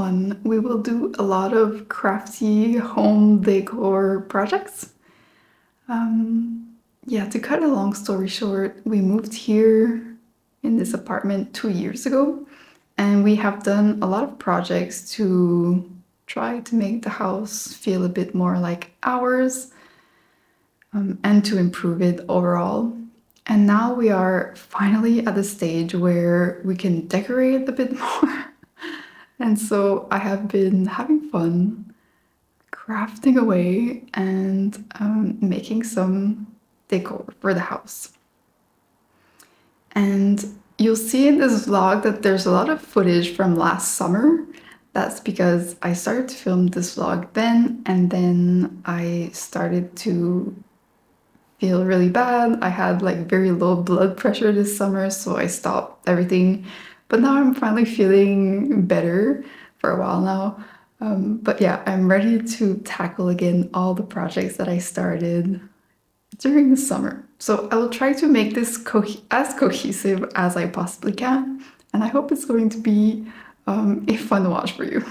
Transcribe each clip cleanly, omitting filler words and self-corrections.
one, we will do a lot of crafty home decor projects. Yeah, to cut a long story short, we moved here in this apartment 2 years ago, and we have done a lot of projects to try to make the house feel a bit more like ours, and to improve it overall. And now we are finally at the stage where we can decorate a bit more. And so I have been having fun crafting away and making some decor for the house. And you'll see in this vlog that there's a lot of footage from last summer. That's because I started to film this vlog then, and then I started to feel really bad. I had like very low blood pressure this summer, so I stopped everything. But now I'm finally feeling better for a while now. But yeah, I'm ready to tackle again all the projects that I started during the summer. So I will try to make this as cohesive as I possibly can, and I hope it's going to be a fun watch for you.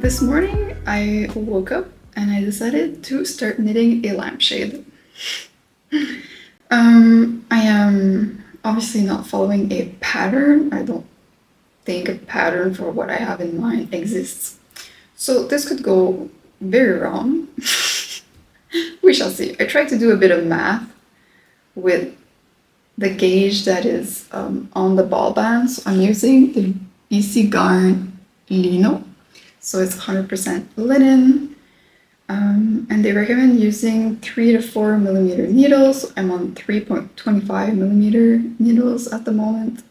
This morning I woke up and I decided to start knitting a lampshade. I am obviously not following a pattern. I don't think a pattern for what I have in mind exists. So this could go very wrong. We shall see. I tried to do a bit of math with the gauge that is on the ball band. So I'm using the BC Garn Lino. So it's 100% linen. And they recommend using 3 to 4 millimeter needles. I'm on 3.25 millimeter needles at the moment.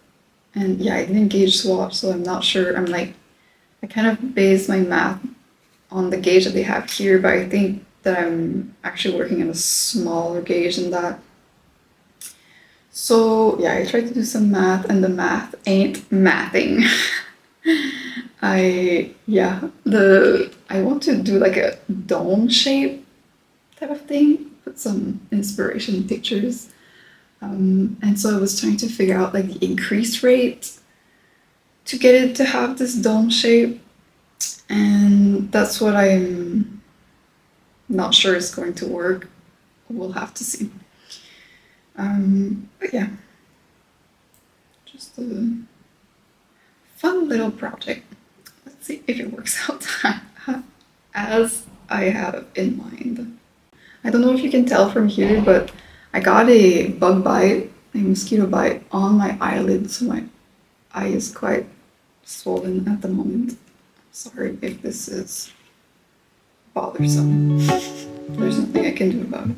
And yeah, I didn't gauge swatch, so I'm not sure. I kind of base my math on the gauge that they have here, but I think that I'm actually working on a smaller gauge than that. So yeah, I tried to do some math, and the math ain't mathing. I want to do like a dome shape type of thing, put some inspiration pictures. And so I was trying to figure out like the increase rate to get it to have this dome shape. And that's what I'm not sure is going to work. We'll have to see. But yeah, just a fun little project. Let's see if it works out as I have in mind. I don't know if you can tell from here, but I got a bug bite, a mosquito bite on my eyelid, so my eye is quite swollen at the moment. Sorry if this is bothersome. There's nothing I can do about it.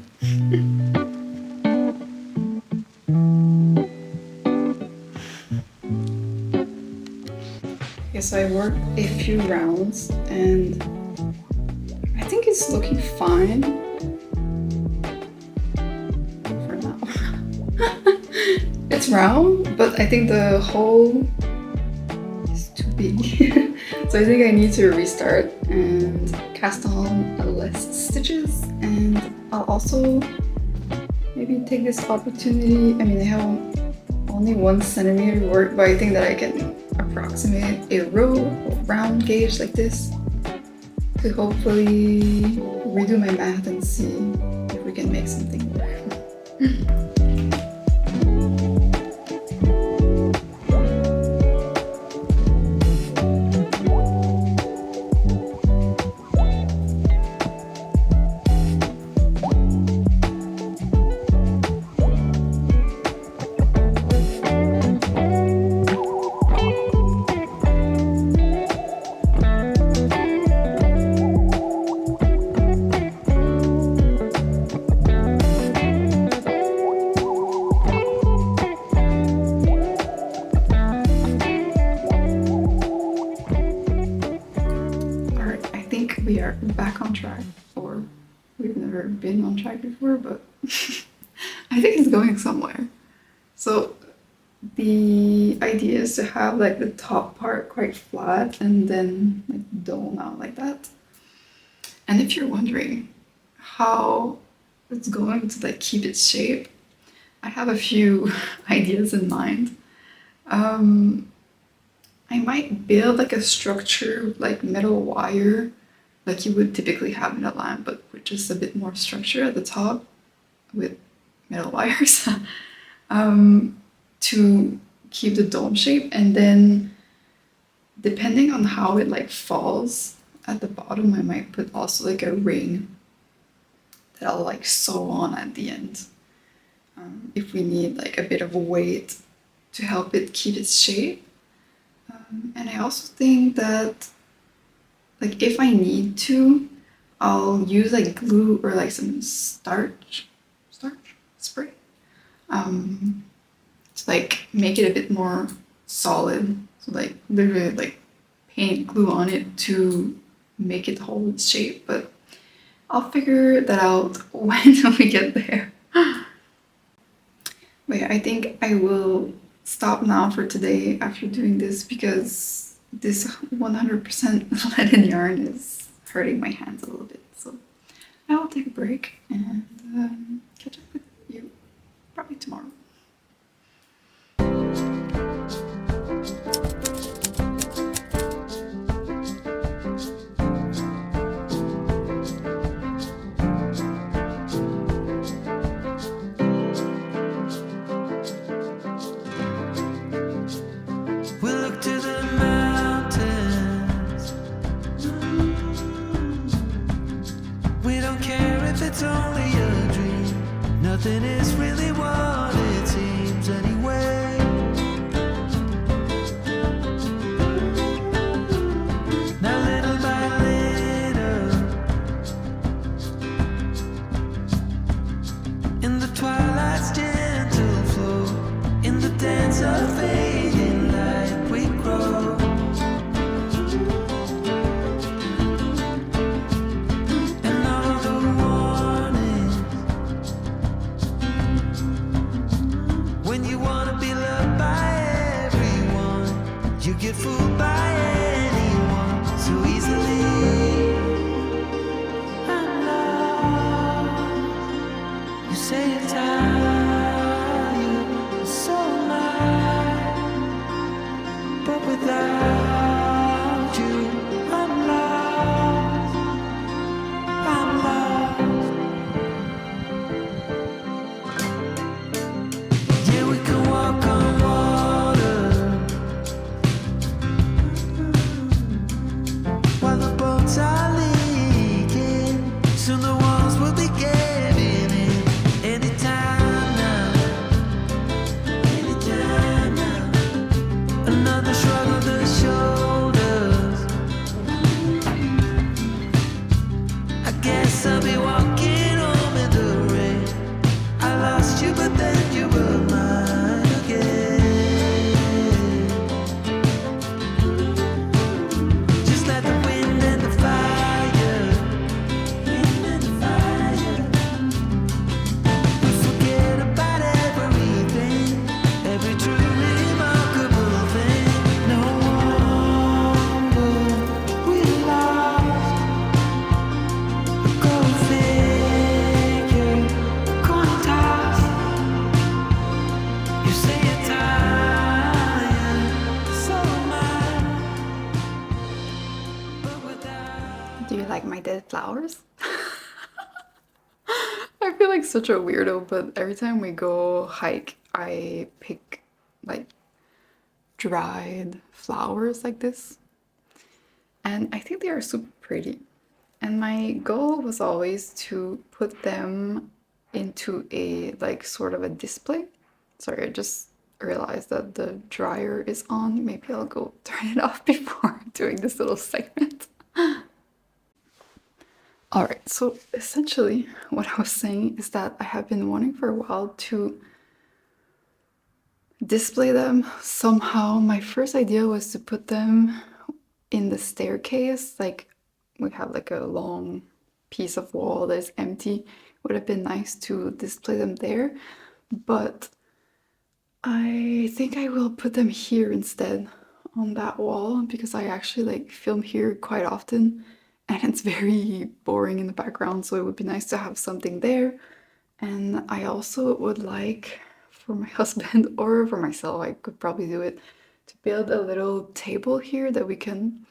Okay, so I worked a few rounds and I think it's looking fine for now. It's round, but I think the hole is too big. So I think I need to restart and cast on less stitches, and I'll also maybe take this opportunity. I mean, I have only 1 centimeter work, but I think that I can approximate a row or round gauge like this to hopefully redo my math and see if we can make something work. We are back on track, or we've never been on track before, but I think it's going somewhere. So the idea is to have like the top part quite flat and then like dome out like that. And if you're wondering how it's going to like keep its shape, I have a few ideas in mind. I might build like a structure like metal wire like you would typically have in a lamp, but with just a bit more structure at the top with metal wires to keep the dome shape. And then depending on how it like falls at the bottom, I might put also like a ring that I'll like sew on at the end. If we need like a bit of weight to help it keep its shape. And I also think that like if I need to, I'll use like glue or like some starch spray to like make it a bit more solid. So like literally like paint glue on it to make it hold its shape. But I'll figure that out when we get there. But yeah, I think I will stop now for today after doing this because this 100% leaded yarn is hurting my hands a little bit. So I will take a break and catch up with you probably tomorrow. It's only a dream. Nothing is really what it seems anyway. Now little by little, in the twilight's gentle flow, in the dance of fading light, we grow. You get fooled by anyone so easily. I'm lost. You say you're tired, so am I. But without you, I'm lost. I'm lost. Yeah, we can walk on water while the boats are leaking. Soon the walls will be giving in. Anytime now, anytime now. Another shrug of the shoulders. I guess I'll be walking home in the rain. I lost you, but then you were mine again. Just like the wind and the fire, wind and the fire. We forget about everything, every truly remarkable thing. No wonder we lost. Go figure, coin toss. You say you're tired, so am I. But without Do you like my dead flowers? I feel like such a weirdo, but every time we go hike, I pick like dried flowers like this. And I think they are super pretty. And my goal was always to put them into a like sort of a display. Sorry, I just realized that the dryer is on. Maybe I'll go turn it off before doing this little segment. All right, so essentially what I was saying is that I have been wanting for a while to display them somehow. My first idea was to put them in the staircase. Like we have like a long piece of wall that is empty. Would have been nice to display them there, but I think I will put them here instead on that wall because I actually like film here quite often and it's very boring in the background, so it would be nice to have something there. And I also would like for my husband or for myself, I could probably do it, to build a little table here that we can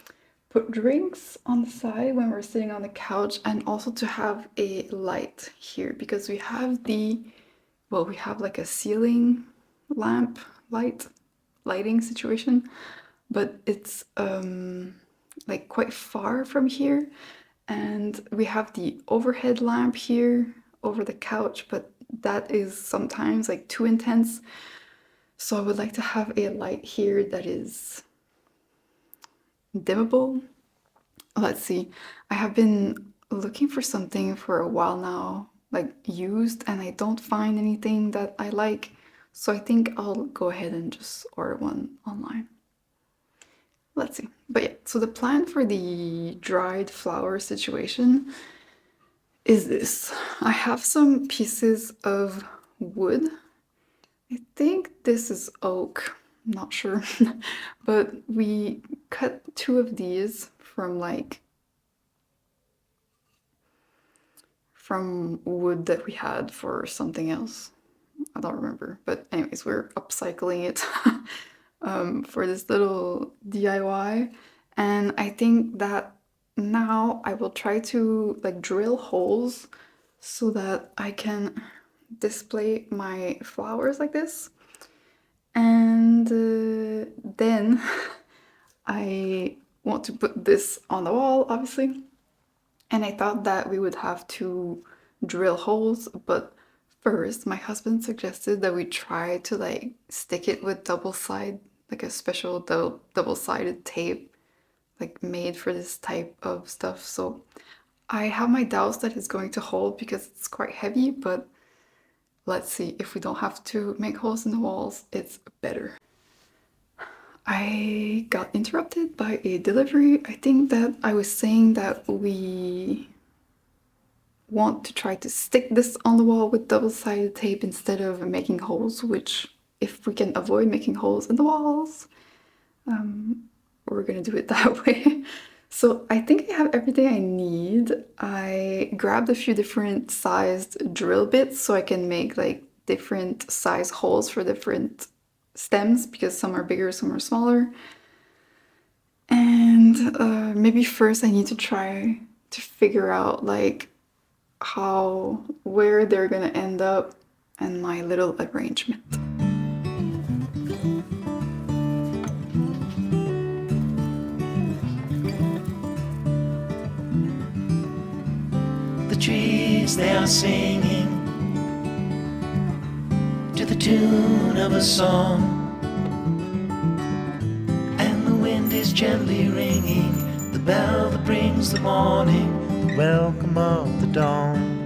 put drinks on the side when we're sitting on the couch, and also to have a light here because we have we have like a ceiling lamp lighting situation, but it's like quite far from here, and we have the overhead lamp here over the couch, but that is sometimes like too intense. So I would like to have a light here that is dimmable. Let's see. I have been looking for something for a while now, like used, and I don't find anything that I like. So I think I'll go ahead and just order one online. Let's see. But yeah, so the plan for the dried flower situation is this. I have some pieces of wood. I think this is oak, I'm not sure. But we cut two of these from wood that we had for something else. I don't remember. But anyways, we're upcycling it for this little DIY. And I think that now I will try to like drill holes so that I can display my flowers like this. And then I want to put this on the wall, obviously. And I thought that we would have to drill holes, but first my husband suggested that we try to like stick it with like a special double-sided tape, like made for this type of stuff. So I have my doubts that it's going to hold because it's quite heavy, but let's see. If we don't have to make holes in the walls, it's better. I got interrupted by a delivery. I think that I was saying that we want to try to stick this on the wall with double-sided tape instead of making holes, which if we can avoid making holes in the walls, we're gonna do it that way. So I think I have everything I need. I grabbed a few different sized drill bits so I can make like different size holes for different stems because some are bigger, some are smaller. And maybe first I need to try to figure out like where they're gonna end up and my little arrangement. The trees, they are singing to the tune of a song, and the wind is gently ringing the bell that brings the morning, the welcome of the dawn.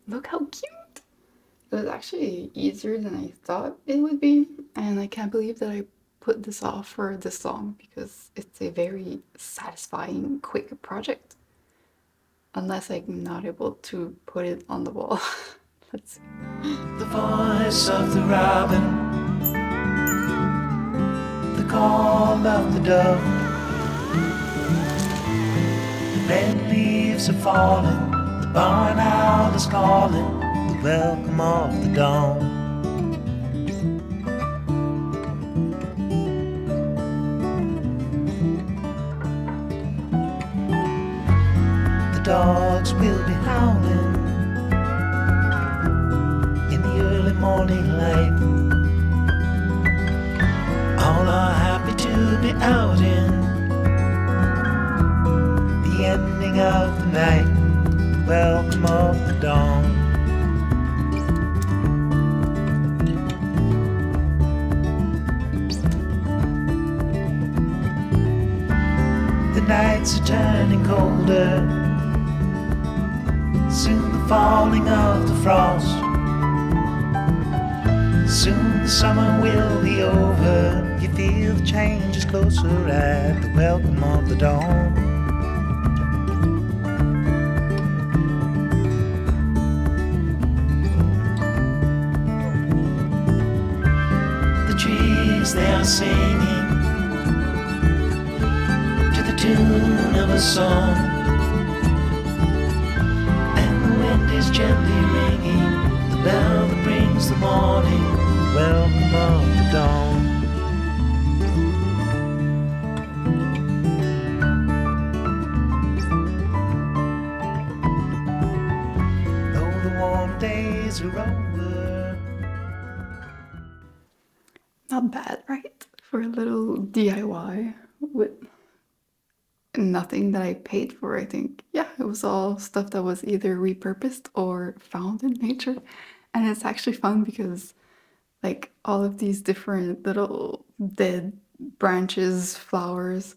Look how cute! It was actually easier than I thought it would be, and I can't believe that I put this off for this long because it's a very satisfying, quick project. Unless I'm not able to put it on the wall. Let's see. The voice of the robin, the call of the dove, the red leaves are falling, the barn owl is calling, the welcome of the dawn. The dogs will be howling in the early morning light. All are happy to be out in the ending of the night, the welcome of the dawn. The nights are turning colder, soon the falling of the frost. Soon the summer will be over. You feel the change is closer at the welcome of the dawn. are singing to the tune of a song, and the wind is gently ringing the bell that brings the morning, the welcome of the dawn. Though the warm days are over. Not bad, right? For a little DIY with nothing that I paid for, I think. Yeah, it was all stuff that was either repurposed or found in nature. And it's actually fun because like all of these different little dead branches, flowers,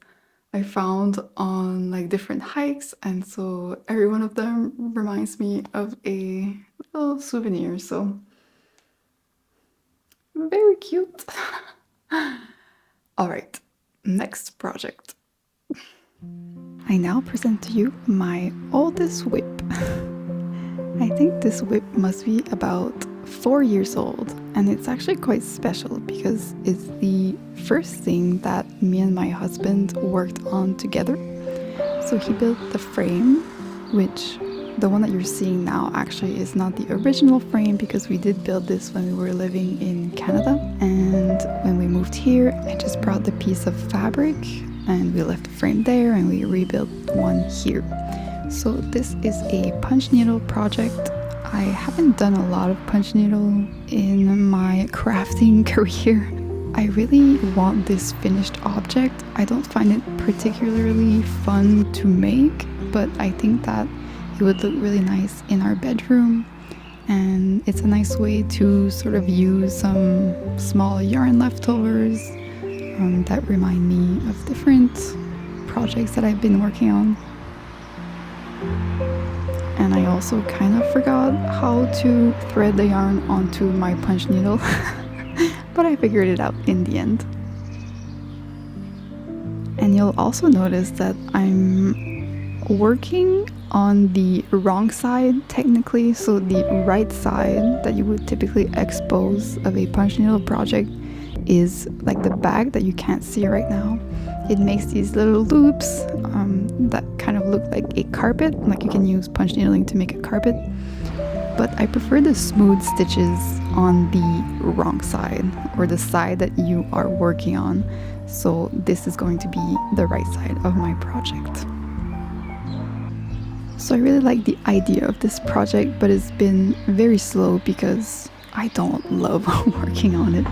I found on like different hikes, and so every one of them reminds me of a little souvenir. So very cute. All right, next project. I now present to you my oldest WIP. I think this WIP must be about 4 years old, and it's actually quite special because it's the first thing that me and my husband worked on together. So he built the frame, which the one that you're seeing now actually is not the original frame because we did build this when we were living in Canada. And when we moved here, I just brought the piece of fabric and we left the frame there and we rebuilt one here. So this is a punch needle project. I haven't done a lot of punch needle in my crafting career. I really want this finished object. I don't find it particularly fun to make, but I think that it would look really nice in our bedroom. And it's a nice way to sort of use some small yarn leftovers that remind me of different projects that I've been working on. And I also kind of forgot how to thread the yarn onto my punch needle, but I figured it out in the end. And you'll also notice that I'm working on the wrong side technically, so the right side that you would typically expose of a punch needle project is like the bag that you can't see right now. It makes these little loops that kind of look like a carpet, like you can use punch needling to make a carpet. But I prefer the smooth stitches on the wrong side, or the side that you are working on. So this is going to be the right side of my project. So I really like the idea of this project, but it's been very slow because I don't love working on it.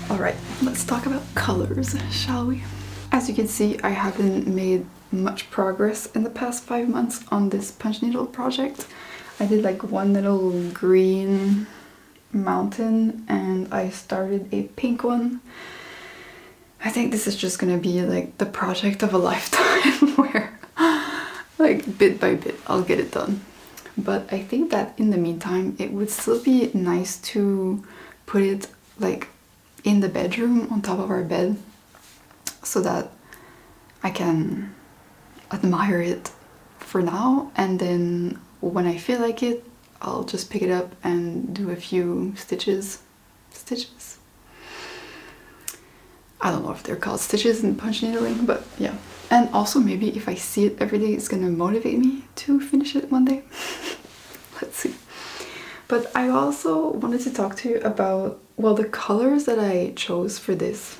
Alright, let's talk about colors, shall we? As you can see, I haven't made much progress in the past 5 months on this punch needle project. I did like one little green mountain and I started a pink one. I think this is just gonna be like the project of a lifetime where like bit by bit I'll get it done. But I think that in the meantime it would still be nice to put it like in the bedroom on top of our bed so that I can admire it for now, and then when I feel like it I'll just pick it up and do a few stitches. I don't know if they're called stitches in punch needling, but yeah. And also maybe if I see it every day it's gonna motivate me to finish it one day. Let's see. But I also wanted to talk to you about, well, the colors that I chose for this.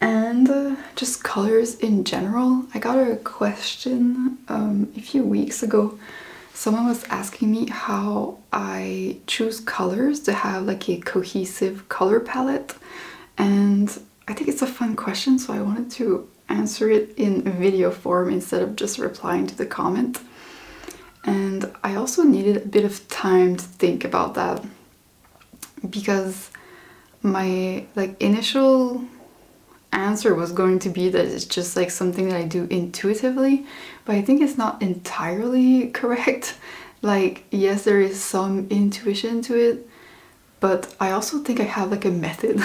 And just colors in general. I got a question a few weeks ago. Someone was asking me how I choose colors to have like a cohesive color palette. And I think it's a fun question, so I wanted to answer it in video form instead of just replying to the comment. And I also needed a bit of time to think about that because my like initial answer was going to be that it's just like something that I do intuitively, but I think it's not entirely correct. Like, yes, there is some intuition to it, but I also think I have like a method.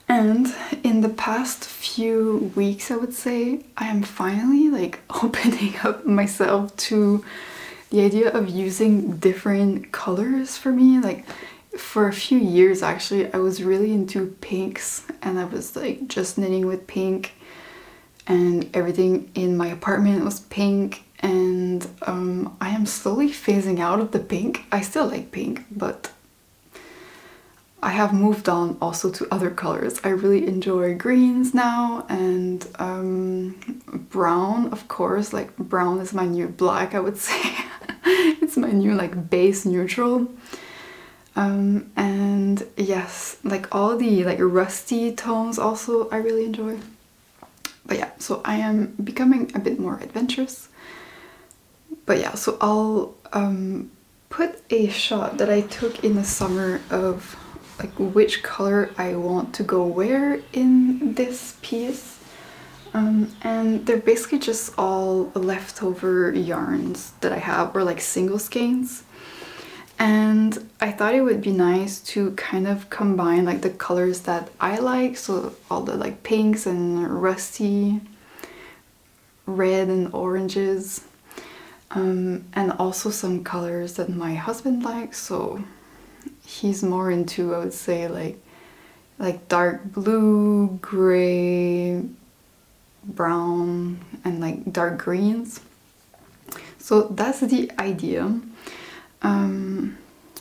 And in the past few weeks, I would say, I am finally like opening up myself to the idea of using different colors for me. Like, for a few years actually, I was really into pinks, and I was like just knitting with pink, and everything in my apartment was pink. And I am slowly phasing out of the pink. I still like pink, but I have moved on also to other colors. I really enjoy greens now, and brown, of course. Like, brown is my new black, I would say. It's my new like base neutral. And yes, like all the like rusty tones also I really enjoy. But yeah, so I am becoming a bit more adventurous. But yeah, so I'll put a shot that I took in the summer of like which color I want to go where in this piece. And they're basically just all leftover yarns that I have, or like single skeins. And I thought it would be nice to kind of combine like the colors that I like, so all the like pinks and rusty red and oranges, and also some colors that my husband likes. So he's more into, I would say, like dark blue, gray, brown, and like dark greens. So that's the idea.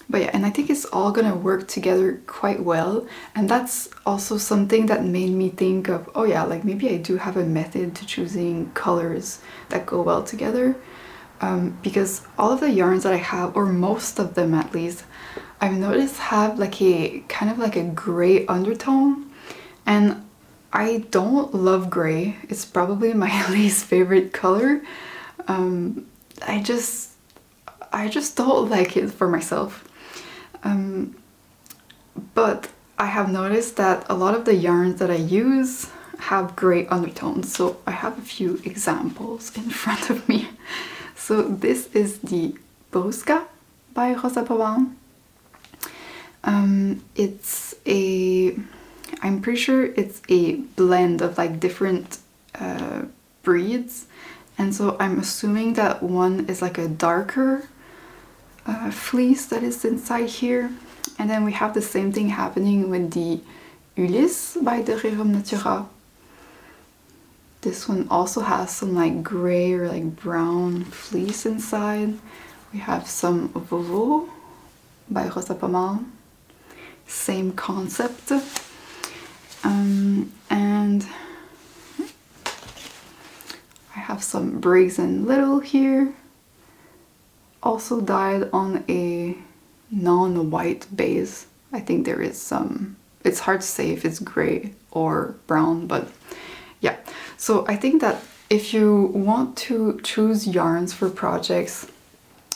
But yeah, and I think it's all gonna work together quite well. And that's also something that made me think of, oh yeah, like maybe I do have a method to choosing colors that go well together. Because all of the yarns that I have, or most of them at least, I've noticed have like a kind of like a gray undertone. And I don't love gray. It's probably my least favorite color. I just don't like it for myself. But I have noticed that a lot of the yarns that I use have gray undertones. So I have a few examples in front of me. So this is the Bosca by Rosa Pavão. I'm pretty sure it's a blend of like different breeds. And so I'm assuming that one is like a darker fleece that is inside here. And then we have the same thing happening with the Ulysse by Decor Natura. This one also has some like gray or like brown fleece inside. We have some Vovo by Rosa Pavão. Same concept. And I have some Briggs and Little here. Also dyed on a non-white base. I think there is some, it's hard to say if it's gray or brown, but yeah. So I think that if you want to choose yarns for projects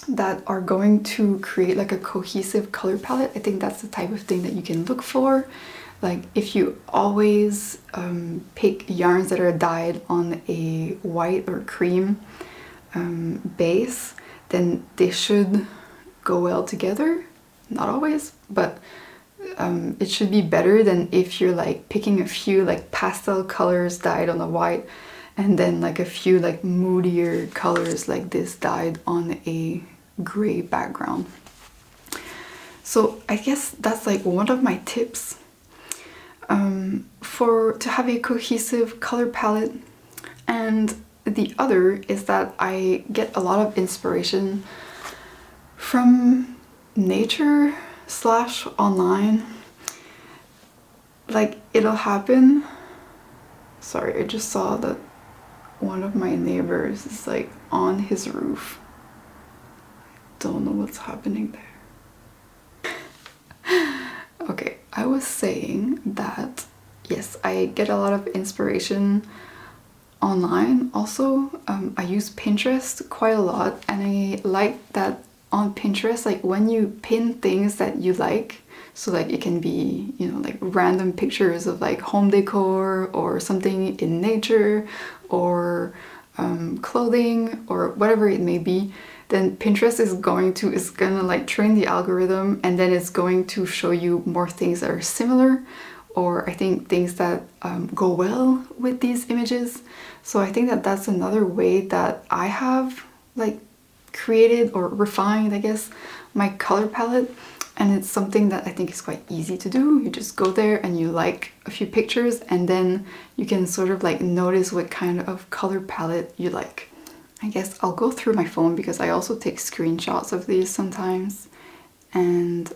that are going to create like a cohesive color palette, I think that's the type of thing that you can look for. Like, if you always pick yarns that are dyed on a white or cream base, then they should go well together. Not always, but it should be better than if you're like picking a few like pastel colors dyed on the white, and then like a few like moodier colors like this dyed on a gray background. So I guess that's like one of my tips to have a cohesive color palette. And the other is that I get a lot of inspiration from nature / online. Like, it'll happen. Sorry, I just saw that one of my neighbors is like on his roof. Don't know what's happening there. Okay, I was saying that yes, I get a lot of inspiration online also. I use Pinterest quite a lot, and I like that on Pinterest, like when you pin things that you like, so like it can be, you know, like random pictures of like home decor or something in nature or clothing or whatever it may be, then Pinterest is gonna like train the algorithm, and then it's going to show you more things that are similar, or I think things that go well with these images. So I think that that's another way that I have like created or refined, I guess, my color palette. And it's something that I think is quite easy to do. You just go there and you like a few pictures, and then you can sort of like notice what kind of color palette you like. I guess I'll go through my phone because I also take screenshots of these sometimes. And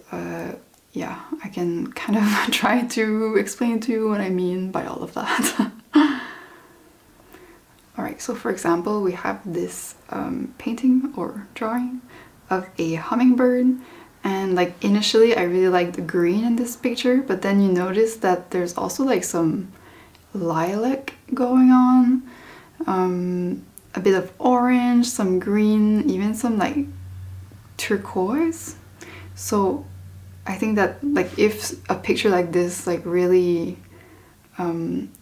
yeah, I can kind of try to explain to you what I mean by all of that. Alright, so for example, we have this painting or drawing of a hummingbird. And like initially I really liked the green in this picture, but then you notice that there's also like some lilac going on, a bit of orange, some green, even some like turquoise. So I think that like if a picture like this like really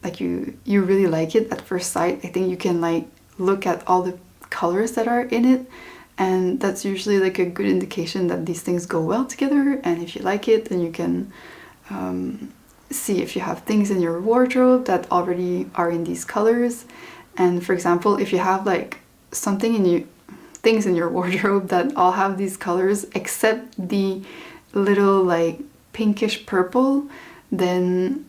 like you really like it at first sight, I think you can like look at all the colors that are in it, and that's usually like a good indication that these things go well together. And if you like it, then you can see if you have things in your wardrobe that already are in these colors. And for example, if you have like things in your wardrobe that all have these colors except the little like pinkish purple, then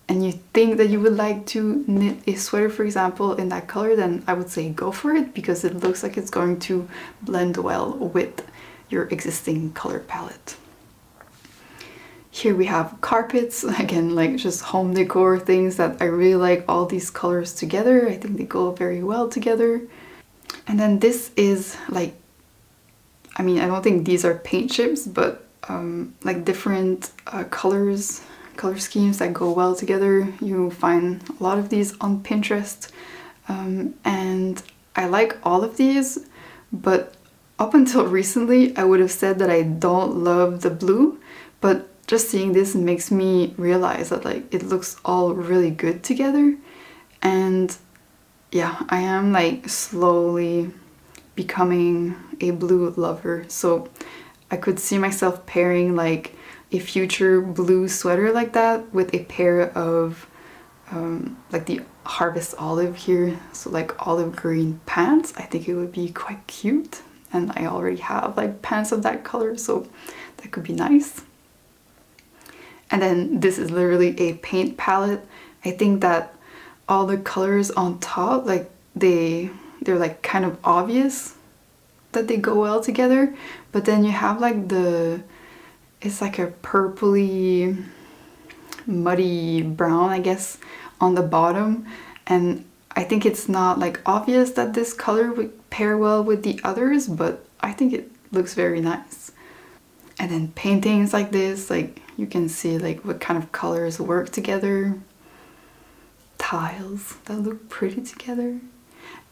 and you think that you would like to knit a sweater, for example, in that color, then I would say go for it, because it looks like it's going to blend well with your existing color palette. Here we have carpets, again, like just home decor things that I really like all these colors together. I think they go very well together. And then this is like, I mean, I don't think these are paint chips, but like different color schemes that go well together. You find a lot of these on Pinterest, and I like all of these, but up until recently I would have said that I don't love the blue, but just seeing this makes me realize that like it looks all really good together. And yeah, I am like slowly becoming a blue lover, so I could see myself pairing like a future blue sweater like that with a pair of like the harvest olive here, so like olive green pants. I think it would be quite cute, and I already have like pants of that color, so that could be nice. And then this is literally a paint palette. I think that all the colors on top, like they're like kind of obvious that they go well together, but then you have like it's like a purpley muddy brown, I guess, on the bottom, and I think it's not like obvious that this color would pair well with the others, but I think it looks very nice. And then paintings like this, like you can see like what kind of colors work together. Tiles that look pretty together.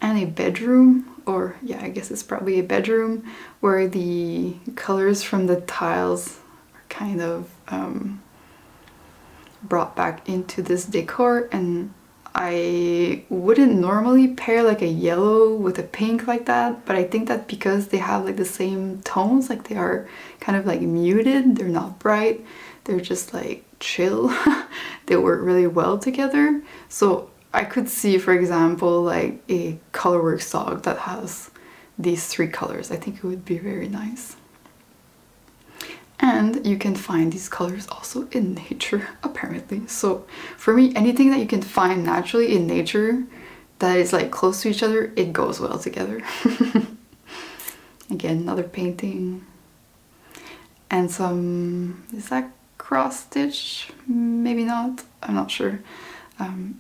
And a bedroom, or yeah, I guess it's probably a bedroom, where the colors from the tiles are kind of brought back into this decor. And I wouldn't normally pair like a yellow with a pink like that, but I think that because they have like the same tones, like they are kind of like muted, they're not bright, they're just like chill, they work really well together. So I could see, for example, like a colorwork sock that has these three colors. I think it would be very nice. And you can find these colors also in nature, apparently. So for me, anything that you can find naturally in nature that is like close to each other, it goes well together. Again, another painting. And some, is that cross stitch? Maybe not, I'm not sure.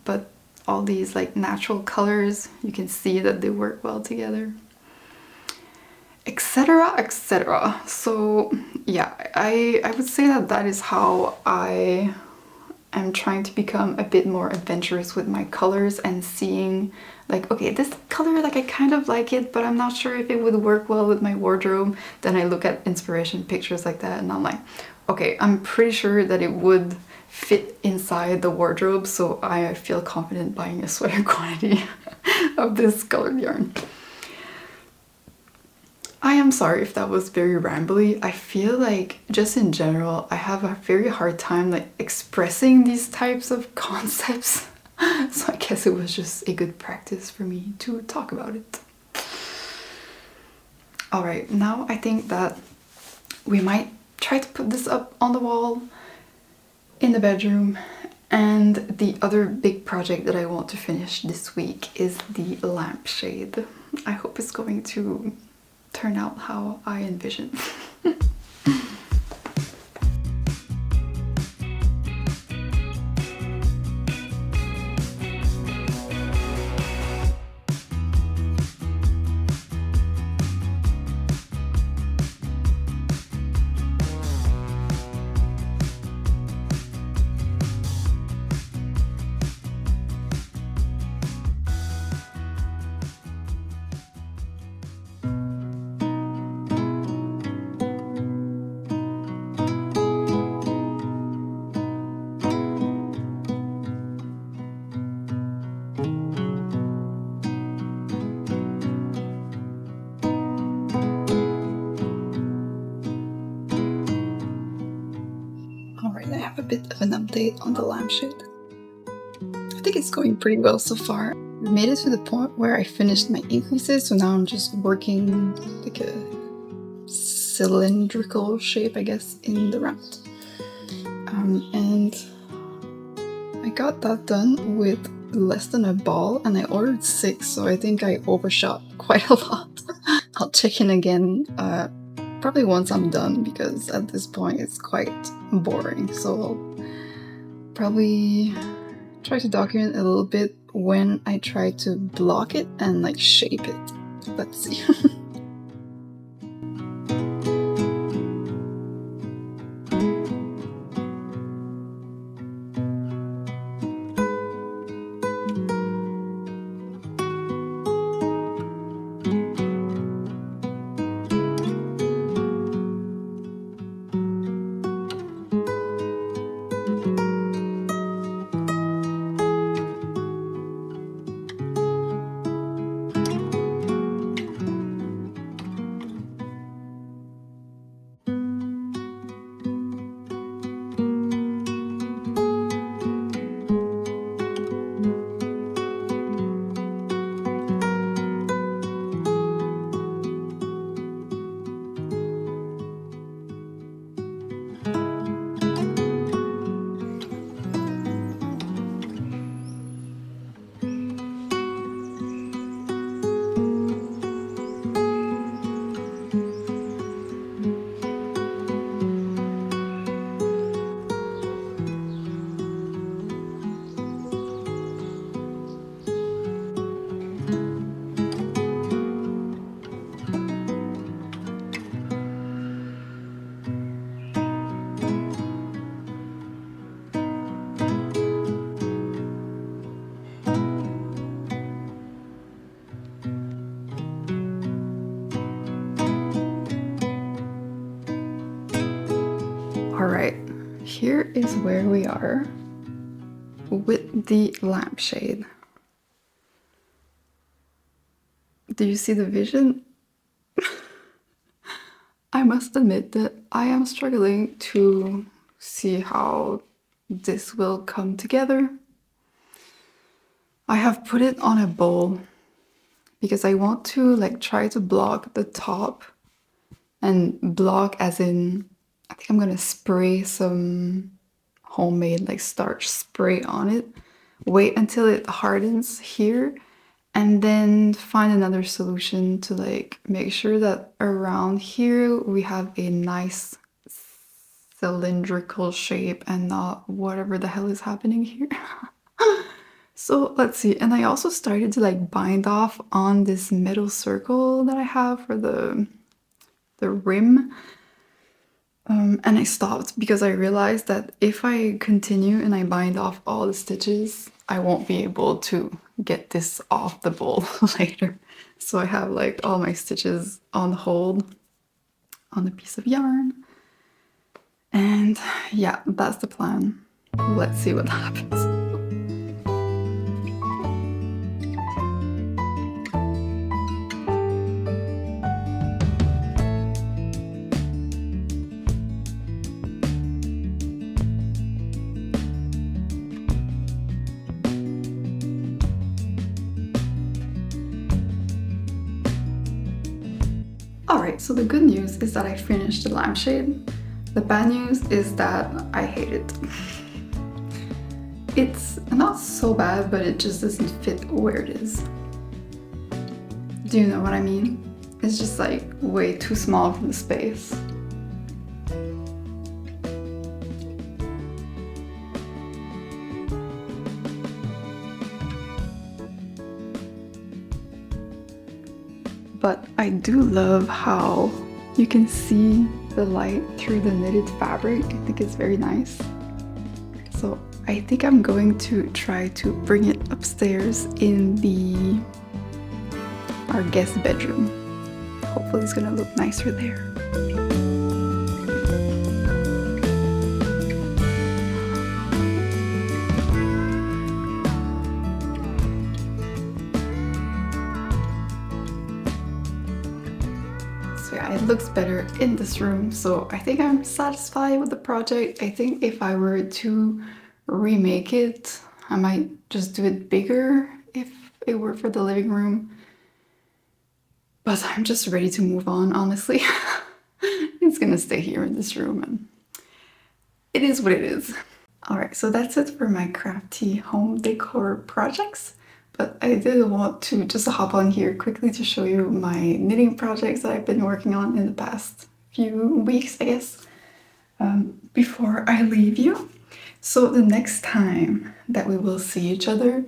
But all these like natural colors, you can see that they work well together, etc, etc. So yeah, I would say that that is how I I'm trying to become a bit more adventurous with my colors and seeing like, okay, this color, like I kind of like it, but I'm not sure if it would work well with my wardrobe. Then I look at inspiration pictures like that and I'm like, okay, I'm pretty sure that it would fit inside the wardrobe, so I feel confident buying a sweater quantity of this colored yarn. I am sorry if that was very rambly. I feel like just in general, I have a very hard time like expressing these types of concepts. So I guess it was just a good practice for me to talk about it. All right, now I think that we might try to put this up on the wall in the bedroom. And the other big project that I want to finish this week is the lampshade. I hope it's going to turn out how I envision. Alright, I have a bit of an update on the lampshade. I think it's going pretty well so far. We made it to the point where I finished my increases, so now I'm just working like a cylindrical shape, I guess, in the round. And I got that done with less than a ball, and I ordered 6, so I think I overshot quite a lot. I'll check in again probably once I'm done, because at this point it's quite boring, so I'll probably try to document a little bit when I try to block it and like shape it. Let's see. Alright, here is where we are with the lampshade. Do you see the vision? I must admit that I am struggling to see how this will come together. I have put it on a bowl because I want to like try to block the top, and block as in I think I'm gonna spray some homemade like starch spray on it, wait until it hardens here, and then find another solution to like make sure that around here we have a nice cylindrical shape and not whatever the hell is happening here. So let's see. And I also started to like bind off on this metal circle that I have for the rim. And I stopped because I realized that if I continue and I bind off all the stitches, I won't be able to get this off the bowl later. So I have like all my stitches on hold on a piece of yarn. And yeah, that's the plan. Let's see what happens. Alright, so the good news is that I finished the lampshade. The bad news is that I hate it. It's not so bad, but it just doesn't fit where it is. Do you know what I mean? It's just like way too small for the space. But I do love how you can see the light through the knitted fabric. I think it's very nice. So I think I'm going to try to bring it upstairs in our guest bedroom. Hopefully it's gonna look nicer there. So yeah, it looks better in this room. So I think I'm satisfied with the project. I think if I were to remake it, I might just do it bigger if it were for the living room. But I'm just ready to move on, honestly. It's gonna stay here in this room and it is what it is. Alright, so that's it for my crafty home decor projects. But I did want to just hop on here quickly to show you my knitting projects that I've been working on in the past few weeks, I guess, before I leave you. So the next time that we will see each other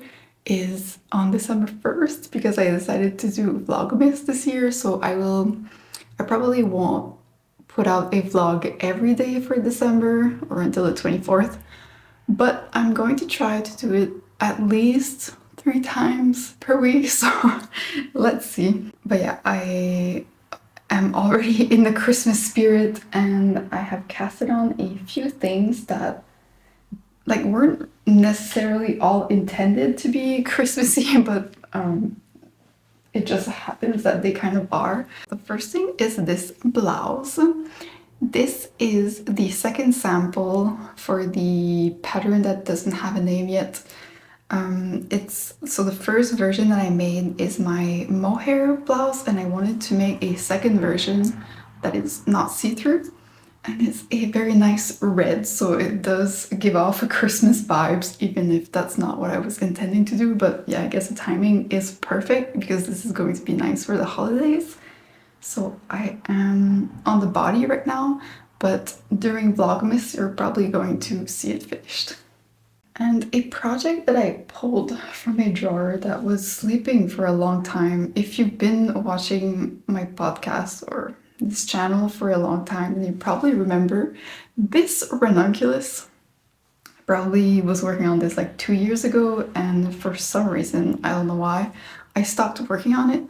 is on December 1st because I decided to do Vlogmas this year. So I probably won't put out a vlog every day for December or until the 24th, but I'm going to try to do it at least 3 times per week. So let's see. But yeah, I am already in the Christmas spirit and I have casted on a few things that like weren't necessarily all intended to be Christmassy, but it just happens that they kind of are. The first thing is this blouse. This is the second sample for the pattern that doesn't have a name yet. So the first version that I made is my mohair blouse, and I wanted to make a second version that is not see-through. And it's a very nice red, so it does give off a Christmas vibes, even if that's not what I was intending to do. But yeah, I guess the timing is perfect because this is going to be nice for the holidays. So I am on the body right now, but during Vlogmas, you're probably going to see it finished. And a project that I pulled from a drawer that was sleeping for a long time. If you've been watching my podcast or this channel for a long time, and you probably remember this ranunculus. I probably was working on this like 2 years ago, and for some reason, I don't know why, I stopped working on it.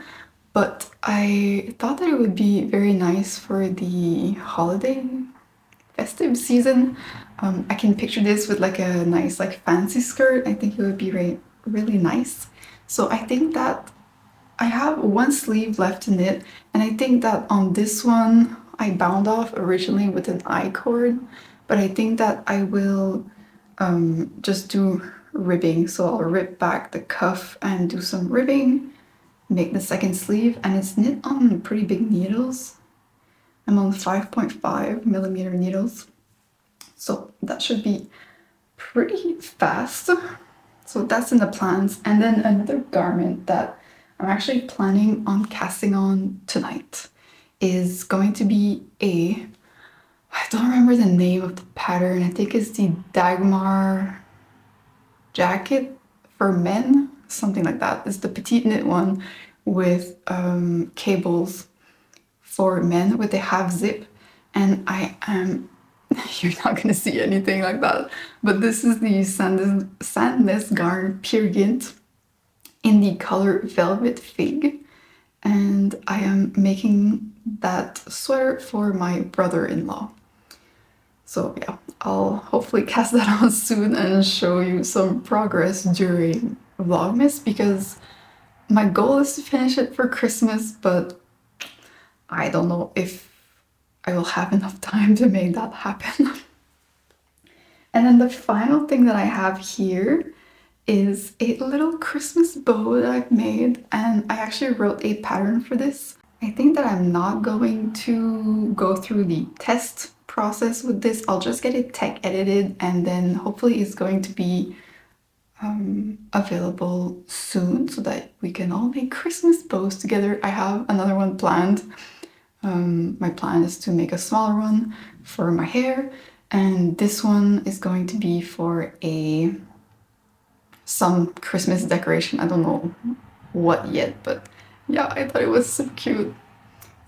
But I thought that it would be very nice for the holiday festive season. I can picture this with like a nice like fancy skirt. I think it would be really nice. So I think that I have one sleeve left to knit, and I think that on this one I bound off originally with an I-cord, but I think that I will just do ribbing. So I'll rip back the cuff and do some ribbing, make the second sleeve, and it's knit on pretty big needles. I'm on 5.5 millimeter needles, so that should be pretty fast. So that's in the plans. And then another garment that I'm actually planning on casting on tonight is going to be I don't remember the name of the pattern. I think it's the Dagmar jacket for men, something like that. It's the petite knit one with cables for men with a half zip. And I am, you're not gonna see anything like that, but this is the Sandnes Garn Peergynt in the color Velvet Fig. And I am making that sweater for my brother-in-law. So yeah, I'll hopefully cast that on soon and show you some progress during Vlogmas, because my goal is to finish it for Christmas, but I don't know if I will have enough time to make that happen. And then the final thing that I have here is a little Christmas bow that I've made, and I actually wrote a pattern for this. I think that I'm not going to go through the test process with this. I'll just get it tech edited, and then hopefully it's going to be available soon so that we can all make Christmas bows together. I have another one planned. My plan is to make a smaller one for my hair, and this one is going to be for some Christmas decoration. I don't know what yet, but yeah, I thought it was so cute.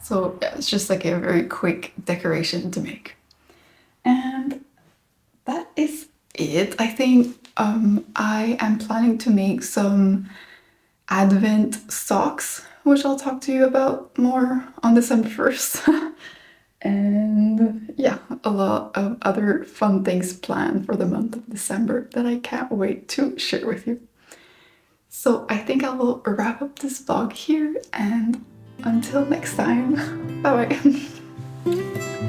So yeah, it's just like a very quick decoration to make. And that is it. I think I am planning to make some Advent socks, which I'll talk to you about more on December 1st. And yeah, a lot of other fun things planned for the month of December that I can't wait to share with you. So I think I will wrap up this vlog here, and until next time, bye bye.